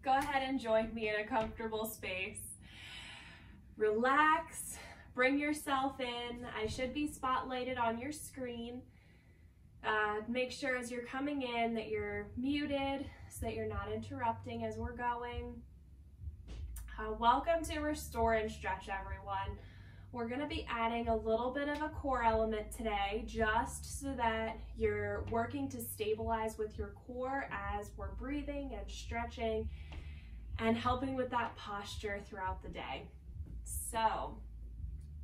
Go ahead and join me in a comfortable space. Relax, bring yourself in. I should be spotlighted on your screen. Make sure as you're coming in that you're muted so that you're not interrupting as we're going. Welcome to Restore and Stretch, everyone. We're going to be adding a little bit of a core element today just so that you're working to stabilize with your core as we're breathing and stretching and helping with that posture throughout the day. So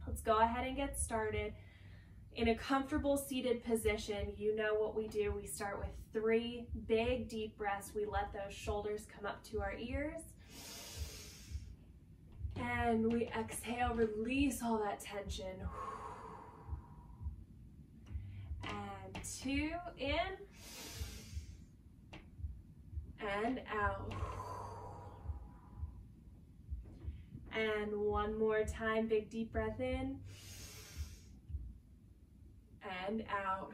let's go ahead and get started. In a comfortable seated position, you know what we do. We start with 3 big deep breaths. We let those shoulders come up to our ears. And we exhale, release all that tension. And 2 in and out. And 1 more time, big deep breath in and out.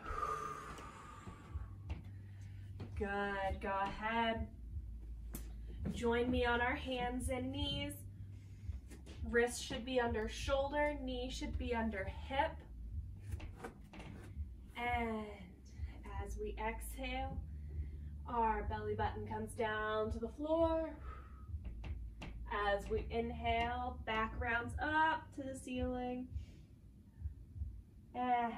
Good, go ahead. Join me on our hands and knees. Wrist should be under shoulder, knee should be under hip. And as we exhale, our belly button comes down to the floor. As we inhale, back rounds up to the ceiling. And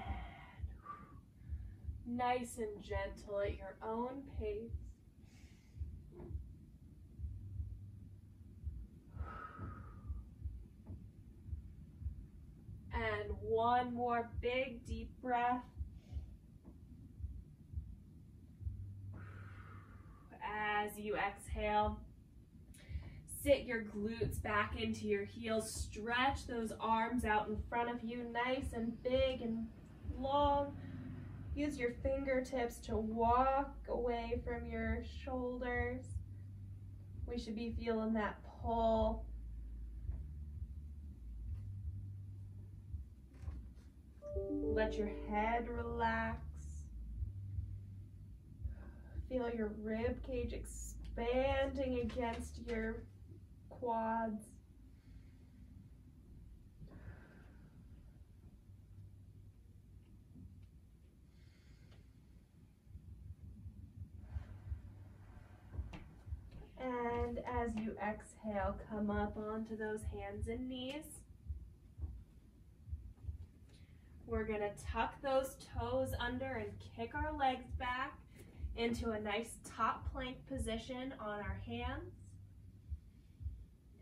nice and gentle at your own pace. And 1 more big deep breath. As you exhale, sit your glutes back into your heels. Stretch those arms out in front of you, nice and big and long. Use your fingertips to walk away from your shoulders. We should be feeling that pull. Let your head relax. Feel your rib cage expanding against your quads. And as you exhale, come up onto those hands and knees. We're going to tuck those toes under and kick our legs back into a nice top plank position on our hands.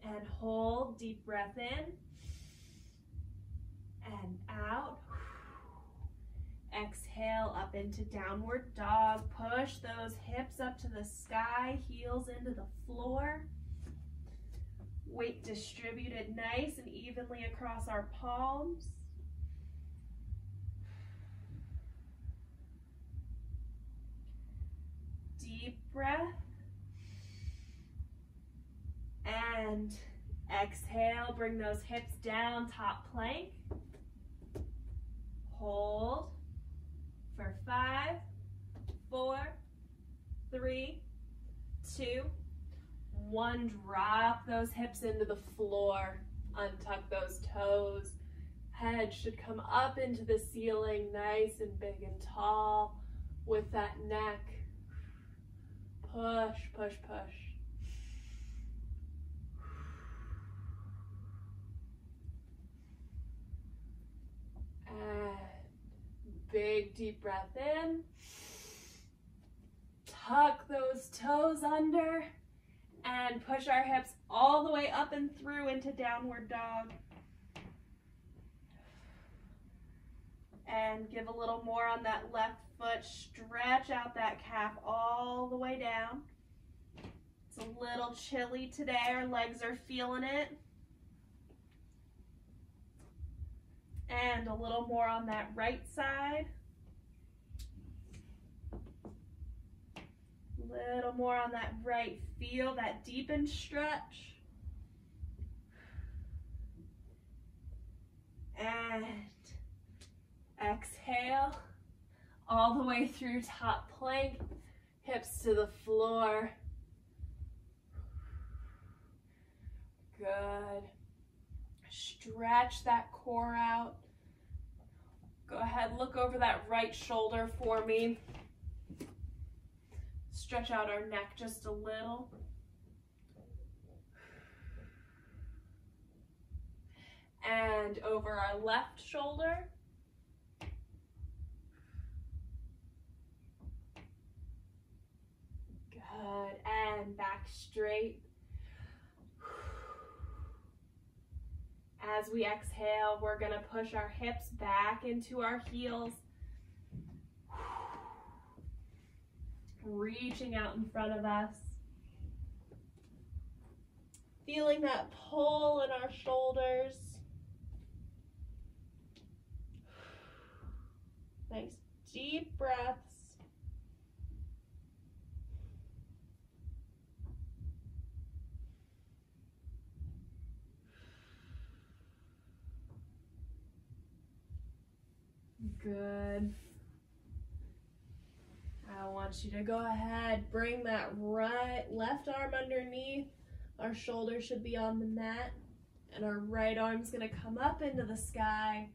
And hold, deep breath in and out. Exhale up into downward dog. Push those hips up to the sky, heels into the floor. Weight distributed nice and evenly across our palms. Deep breath. And exhale, bring those hips down, top plank. Hold for 5, 4, 3, 2, 1. Drop those hips into the floor. Untuck those toes. Head should come up into the ceiling, nice and big and tall with that neck. Push, push, push. And big deep breath in. Tuck those toes under and push our hips all the way up and through into downward dog. And give a little more on that left foot. Stretch out that calf all the way down. It's a little chilly today. Our legs are feeling it. And a little more on that right side. Little more on that right. Feel that deepened stretch. And exhale all the way through top plank, hips to the floor. Good. Stretch that core out. Go ahead, look over that right shoulder for me. Stretch out our neck just a little. And over our left shoulder. Good, and back straight. As we exhale, we're gonna push our hips back into our heels. Reaching out in front of us. Feeling that pull in our shoulders. Nice deep breaths. Good. I want you to go ahead, bring that left arm underneath. Our shoulder should be on the mat, and our right arm's gonna come up into the sky.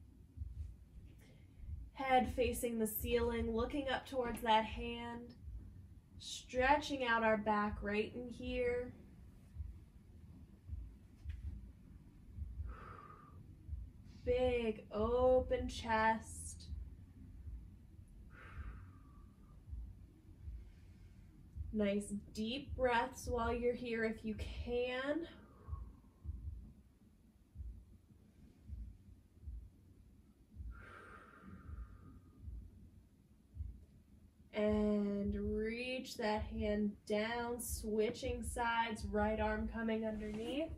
Head facing the ceiling, looking up towards that hand, stretching out our back right in here. Big open chest. Nice deep breaths while you're here if you can. And reach that hand down, switching sides, right arm coming underneath.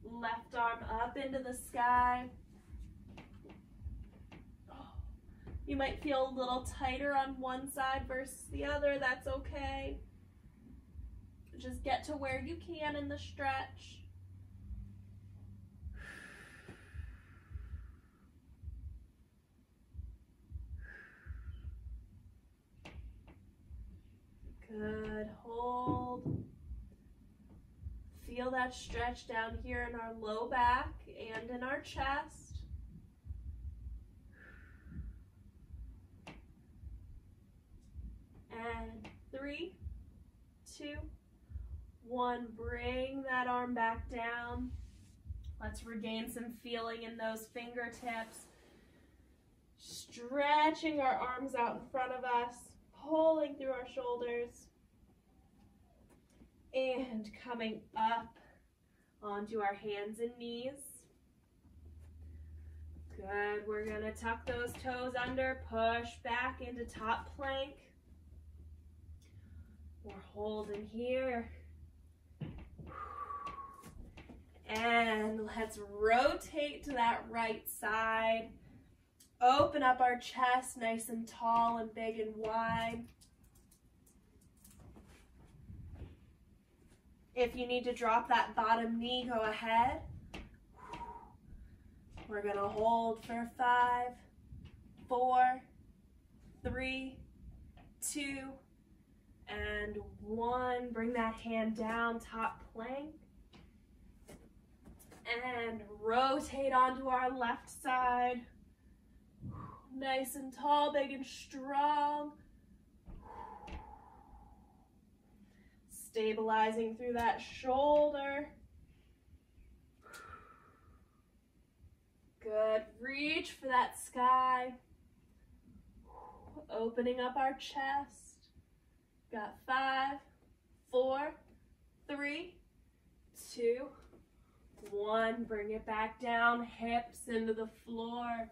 Left arm up into the sky. You might feel a little tighter on one side versus the other. That's okay. Just get to where you can in the stretch. Good. Hold. Feel that stretch down here in our low back and in our chest. And 3, 2, 1. Bring that arm back down. Let's regain some feeling in those fingertips. Stretching our arms out in front of us, pulling through our shoulders. And coming up onto our hands and knees. Good. We're going to tuck those toes under, push back into top plank. We're holding here. And let's rotate to that right side. Open up our chest nice and tall and big and wide. If you need to drop that bottom knee, go ahead. We're going to hold for 5, 4, 3, 2, and 1. Bring that hand down, top plank. And rotate onto our left side. Nice and tall, big and strong. Stabilizing through that shoulder. Good. Reach for that sky. Opening up our chest. Got 5, 4, 3, 2, 1. Bring it back down, hips into the floor.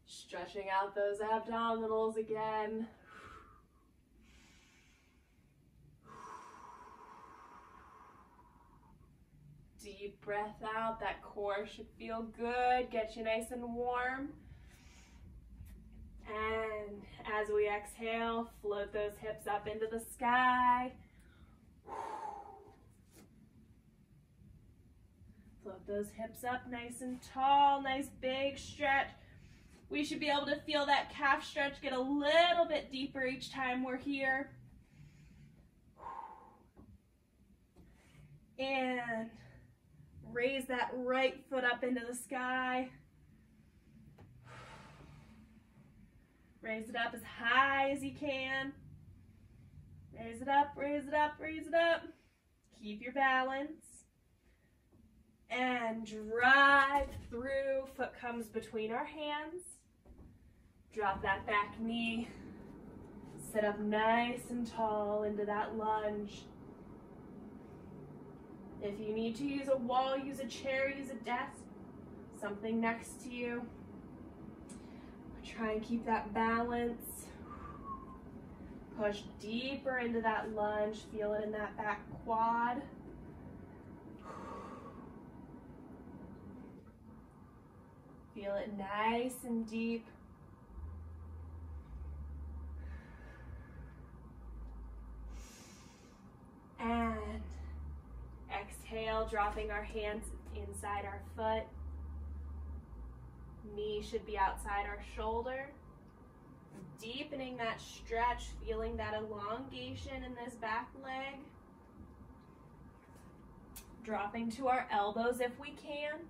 Stretching out those abdominals again. Deep breath out. That core should feel good. Get you nice and warm. And as we exhale, float those hips up into the sky. Float those hips up nice and tall, nice big stretch. We should be able to feel that calf stretch get a little bit deeper each time we're here. And raise that right foot up into the sky. Raise it up as high as you can. Raise it up, raise it up, raise it up. Keep your balance. And drive through. Foot comes between our hands. Drop that back knee. Sit up nice and tall into that lunge. If you need to use a wall, use a chair, use a desk, something next to you. Try and keep that balance. Push deeper into that lunge. Feel it in that back quad. Feel it nice and deep. And exhale, dropping our hands inside our foot. Knee should be outside our shoulder. Deepening that stretch, feeling that elongation in this back leg. Dropping to our elbows if we can,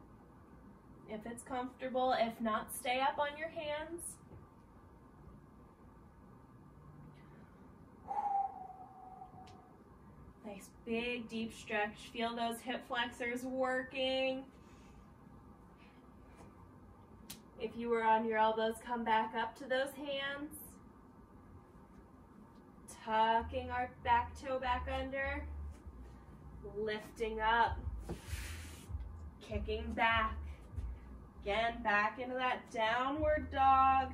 if it's comfortable. If not, stay up on your hands. Nice big deep stretch. Feel those hip flexors working. If you were on your elbows, come back up to those hands. Tucking our back toe back under. Lifting up. Kicking back. Again, back into that downward dog.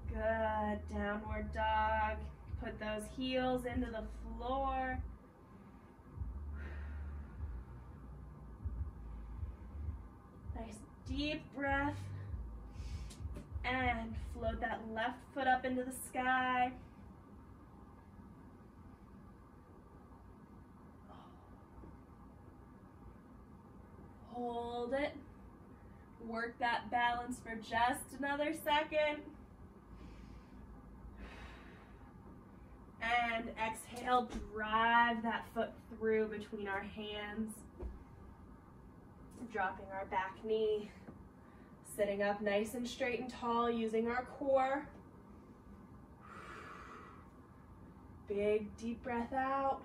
Good, downward dog. Put those heels into the floor. Nice deep breath. And float that left foot up into the sky. Hold it. Work that balance for just another second. And exhale, drive that foot through between our hands. Dropping our back knee. Sitting up nice and straight and tall, using our core. Big deep breath out.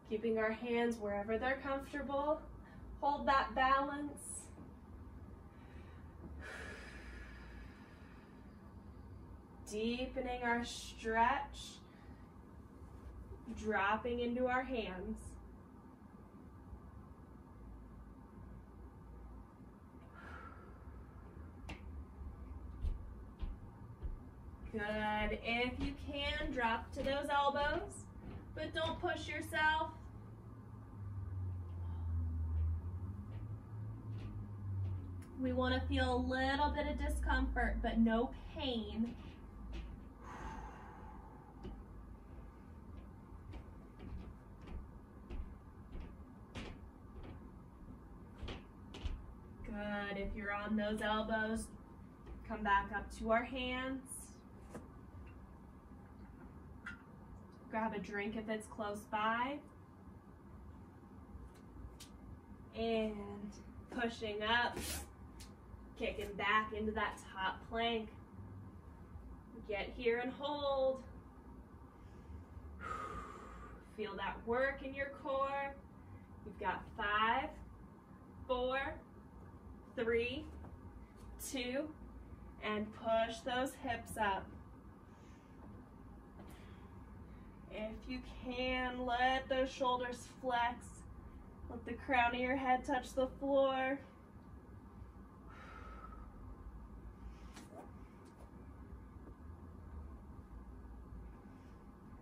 Keeping our hands wherever they're comfortable. Hold that balance. Deepening our stretch. Dropping into our hands. Good. If you can, drop to those elbows, but don't push yourself. We want to feel a little bit of discomfort, but no pain. Good. If you're on those elbows, come back up to our hands. Grab a drink if it's close by. And pushing up, kicking back into that top plank. Get here and hold. Feel that work in your core. You've got 5, 4, 3, 2, and push those hips up. If you can, let those shoulders flex. Let the crown of your head touch the floor.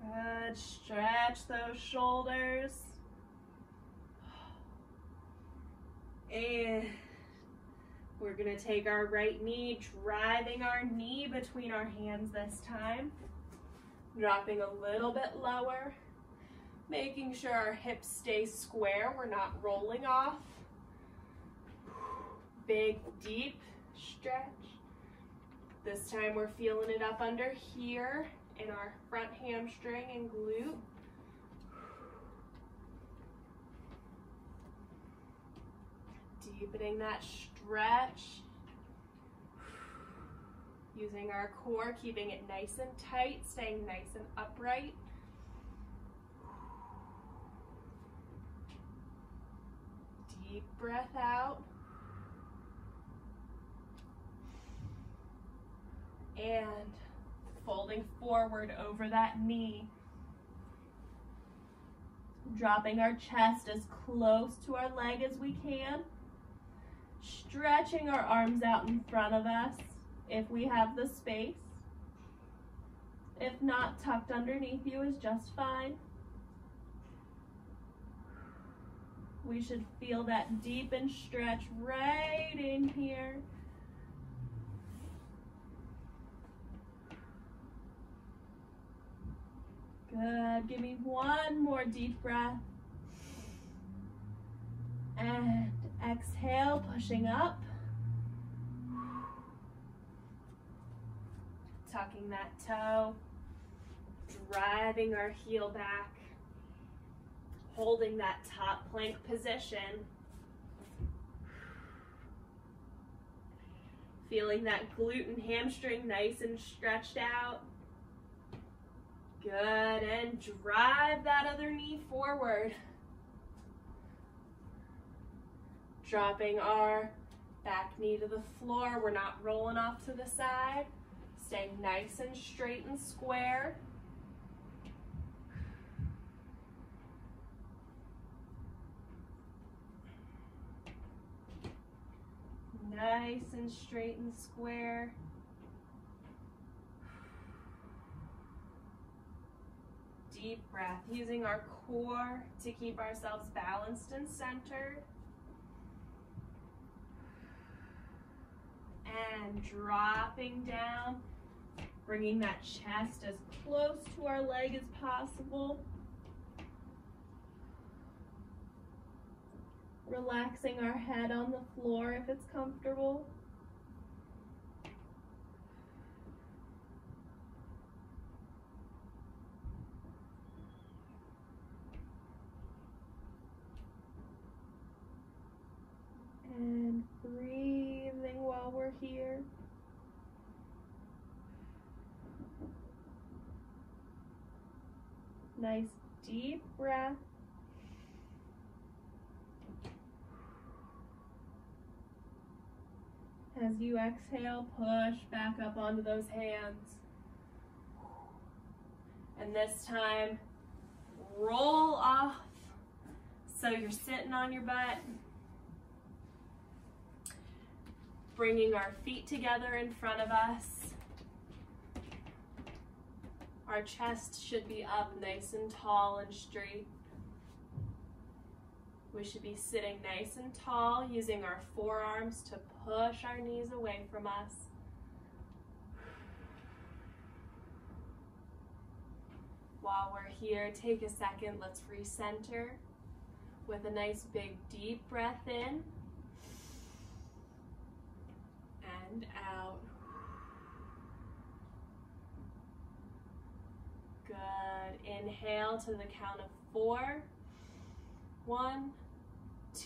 Good. Stretch those shoulders. And we're going to take our right knee, driving our knee between our hands this time. Dropping a little bit lower, making sure our hips stay square, we're not rolling off. Big, deep stretch. This time we're feeling it up under here in our front hamstring and glute. Deepening that stretch. Using our core, keeping it nice and tight, staying nice and upright. Deep breath out. And folding forward over that knee. Dropping our chest as close to our leg as we can. Stretching our arms out in front of us if we have the space. If not, tucked underneath you is just fine. We should feel that deepen stretch right in here. Good. Give me one more deep breath. And exhale, pushing up. Tucking that toe. Driving our heel back. Holding that top plank position. Feeling that glute and hamstring nice and stretched out. Good, and drive that other knee forward. Dropping our back knee to the floor. We're not rolling off to the side. Staying nice and straight and square. Nice and straight and square. Deep breath, using our core to keep ourselves balanced and centered. And dropping down, bringing that chest as close to our leg as possible. Relaxing our head on the floor if it's comfortable. And breathing while we're here. Nice deep breath. As you exhale, push back up onto those hands. And this time, roll off so you're sitting on your butt. Bringing our feet together in front of us. Our chest should be up nice and tall and straight. We should be sitting nice and tall, using our forearms to push our knees away from us. While we're here, take a second, let's recenter with a nice big deep breath in and out. Good. Inhale to the count of 4. 1,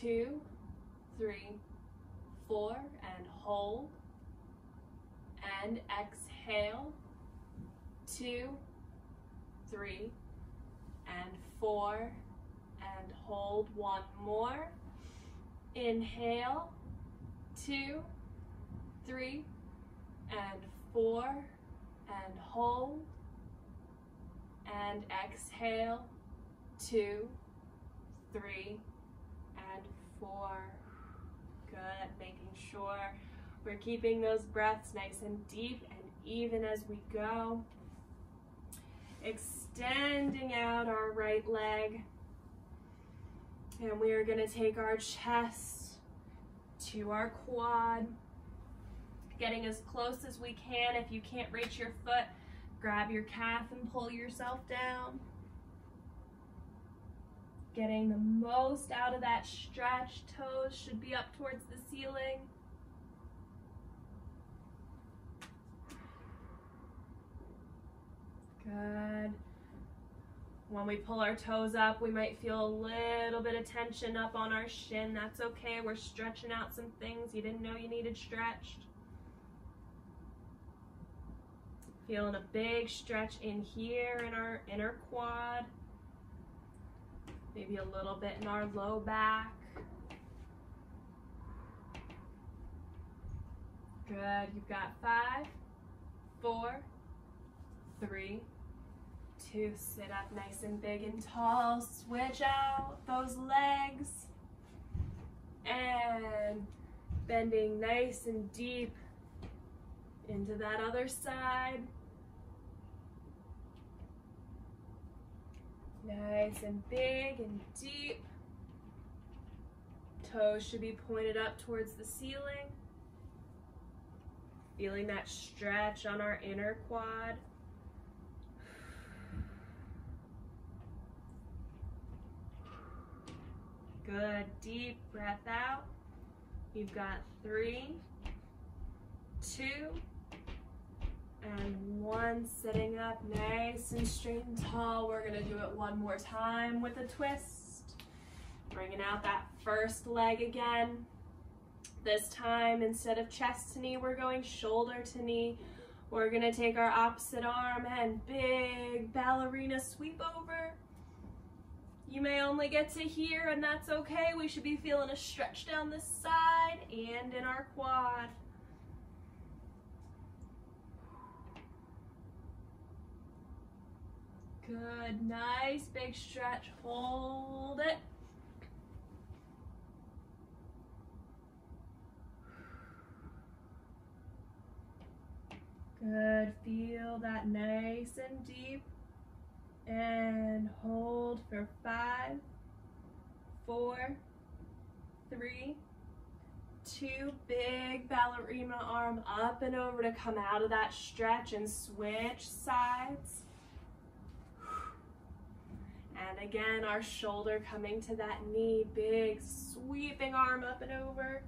2, 3, 4, and hold. And exhale. 2, 3, and 4, and hold. One more. Inhale. 2, 3, and 4, and hold. And exhale. 2, 3, and 4. Good. Making sure we're keeping those breaths nice and deep and even as we go. Extending out our right leg. And we are going to take our chest to our quad. Getting as close as we can. If you can't reach your foot, grab your calf and pull yourself down. Getting the most out of that stretch. Toes should be up towards the ceiling. When we pull our toes up, we might feel a little bit of tension up on our shin. That's okay. We're stretching out some things you didn't know you needed stretched. Feeling a big stretch in here in our inner quad. Maybe a little bit in our low back. Good. You've got 5, 4, 3, 2. Sit up nice and big and tall. Switch out those legs. And bending nice and deep into that other side. Nice and big and deep. Toes should be pointed up towards the ceiling. Feeling that stretch on our inner quad. Good, deep breath out. You've got 3, 2, and 1. Sitting up nice and straight and tall. We're gonna do it one more time with a twist. Bringing out that first leg again. This time, instead of chest to knee, we're going shoulder to knee. We're gonna take our opposite arm and big ballerina sweep over. You may only get to here, and that's okay. We should be feeling a stretch down this side and in our quad. Good, nice big stretch. Hold it. Good, feel that nice and deep. And hold for 5, 4, 3, 2. Big ballerina arm up and over to come out of that stretch and switch sides. And again, our shoulder coming to that knee. Big sweeping arm up and over.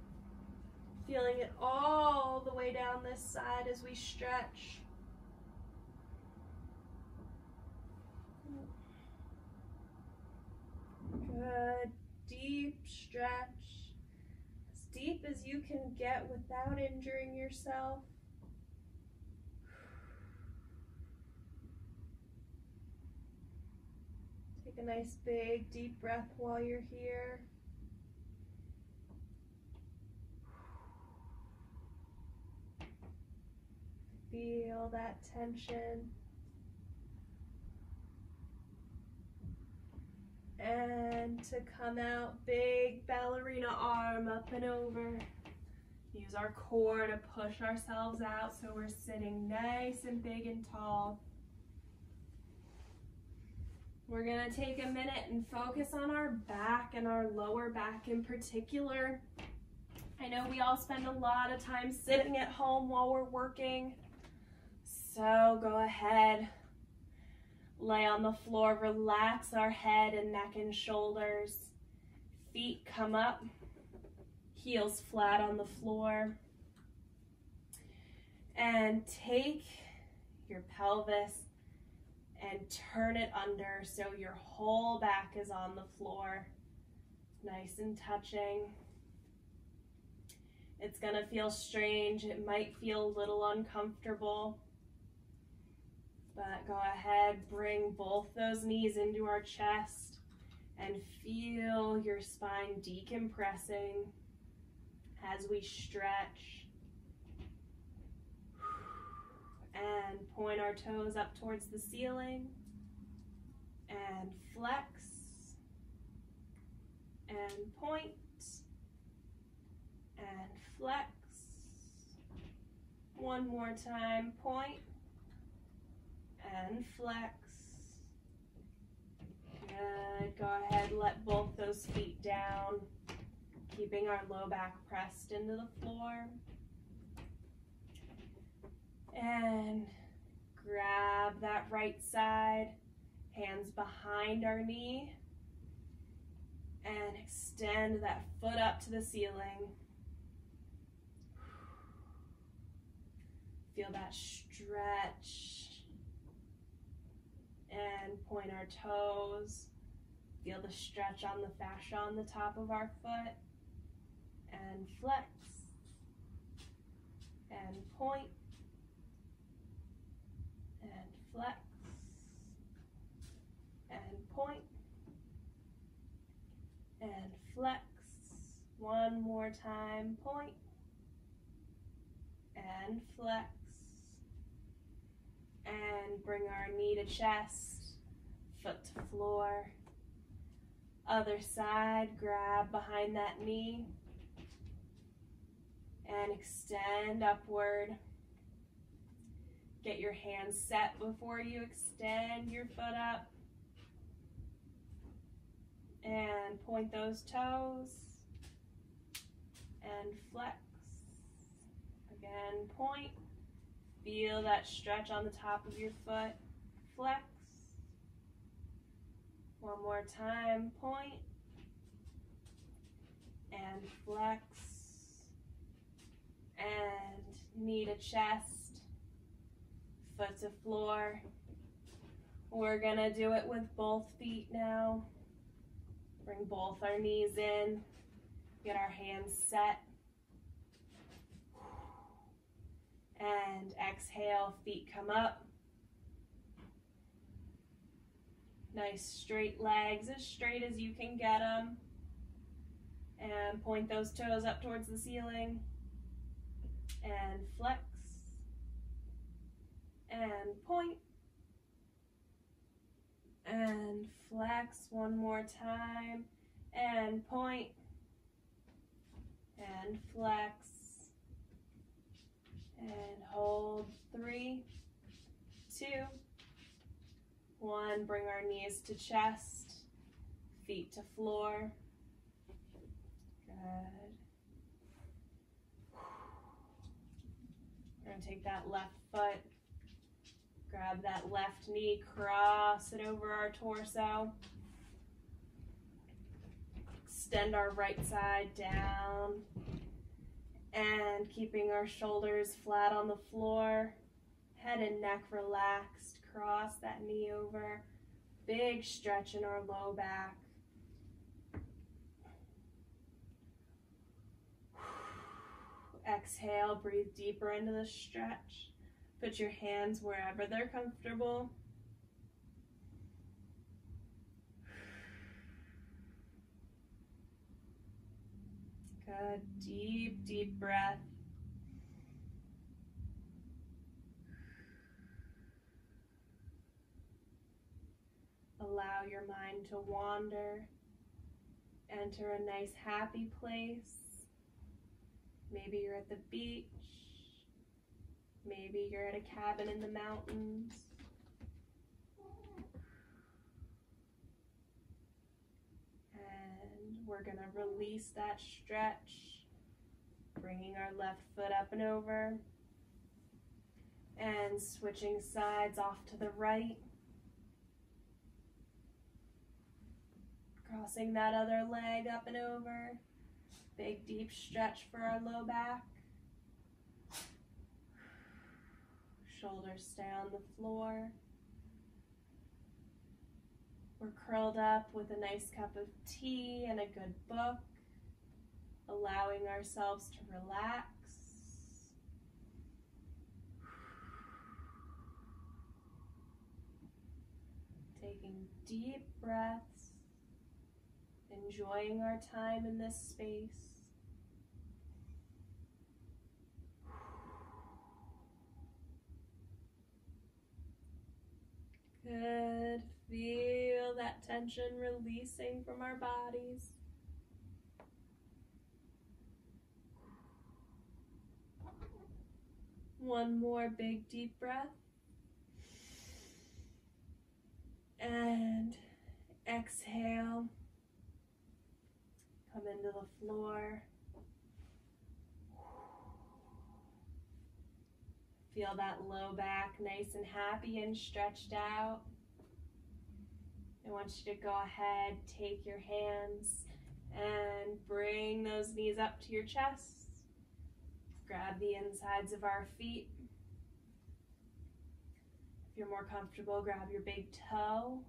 Feeling it all the way down this side as we stretch. Good, deep stretch. As deep as you can get without injuring yourself. Take a nice big deep breath while you're here. Feel that tension. And to come out, big ballerina arm up and over. Use our core to push ourselves out so we're sitting nice and big and tall. We're gonna take a minute and focus on our back and our lower back in particular. I know we all spend a lot of time sitting at home while we're working. So go ahead, lay on the floor, relax our head and neck and shoulders. Feet come up, heels flat on the floor. And take your pelvis and turn it under so your whole back is on the floor, nice and touching. It's gonna feel strange. It might feel a little uncomfortable. But go ahead, bring both those knees into our chest and feel your spine decompressing as we stretch. And point our toes up towards the ceiling and flex and point and flex. One more time, point and flex. Good, go ahead, let both those feet down, keeping our low back pressed into the floor. And grab that right side, hands behind our knee, and extend that foot up to the ceiling. Feel that stretch. and point our toes. Feel the stretch on the fascia on the top of our foot, and flex, and point, and flex, and point, and flex. One more time, point, and flex, and bring our knee to chest, foot to floor. Other side, grab behind that knee and extend upward. Get your hands set before you extend your foot up. And point those toes and flex. Again, point. Feel that stretch on the top of your foot. Flex. One more time, point and flex, and knee to chest, foot to floor. We're gonna do it with both feet now. Bring both our knees in, get our hands set, and exhale, feet come up. Nice straight legs, as straight as you can get them. And point those toes up towards the ceiling. And flex. And point. And flex one more time. And point. And flex. And hold. 3, 2, 1, bring our knees to chest, feet to floor. Good. We're going to take that left foot, grab that left knee, cross it over our torso. Extend our right side down, and keeping our shoulders flat on the floor, head and neck relaxed. Cross that knee over, big stretch in our low back. Exhale, breathe deeper into the stretch. Put your hands wherever they're comfortable. Good, deep, deep breath. Allow your mind to wander. Enter a nice happy place. Maybe you're at the beach. Maybe you're at a cabin in the mountains. And we're going to release that stretch, bringing our left foot up and over, and switching sides off to the right. Crossing that other leg up and over. Big deep stretch for our low back. Shoulders stay on the floor. We're curled up with a nice cup of tea and a good book, allowing ourselves to relax. Taking deep breaths, enjoying our time in this space. Good. Feel that tension releasing from our bodies. One more big deep breath. And exhale. Come into the floor. Feel that low back nice and happy and stretched out. I want you to go ahead, take your hands and bring those knees up to your chest. Grab the insides of our feet. If you're more comfortable, grab your big toe.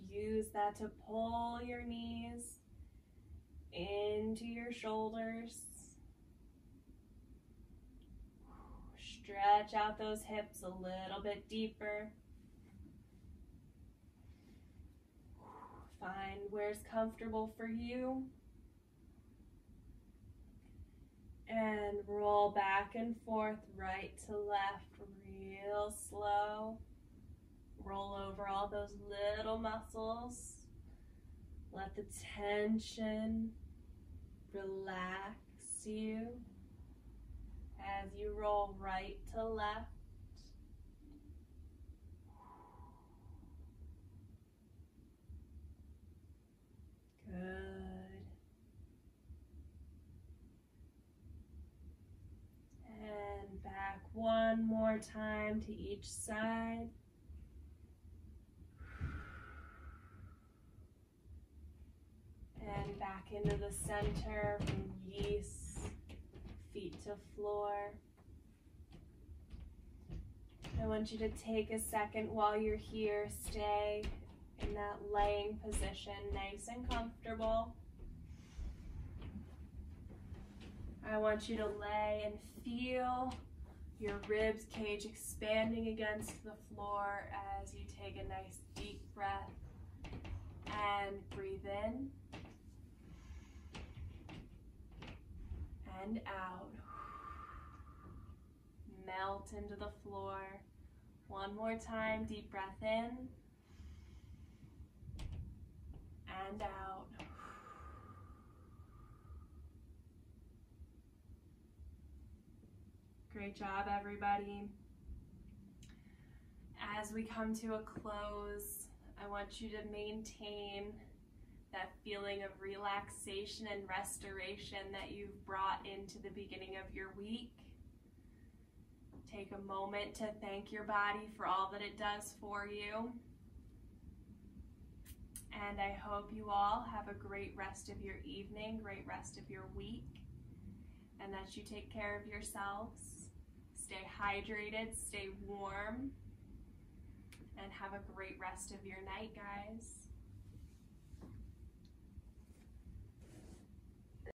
Use that to pull your knees into your shoulders. Stretch out those hips a little bit deeper. Find where's comfortable for you. And roll back and forth, right to left, real slow. Roll over all those little muscles. Let the tension relax you as you roll right to left. Good. And back one more time to each side. And back into the center, release, feet to floor. I want you to take a second while you're here, stay in that laying position, nice and comfortable. I want you to lay and feel your ribs cage expanding against the floor as you take a nice deep breath and breathe in and out. Melt into the floor. One more time, deep breath in and out. Great job, everybody. As we come to a close, I want you to maintain that feeling of relaxation and restoration that you've brought into the beginning of your week. Take a moment to thank your body for all that it does for you. And I hope you all have a great rest of your evening, great rest of your week, and that you take care of yourselves. Stay hydrated, stay warm, and have a great rest of your night, guys.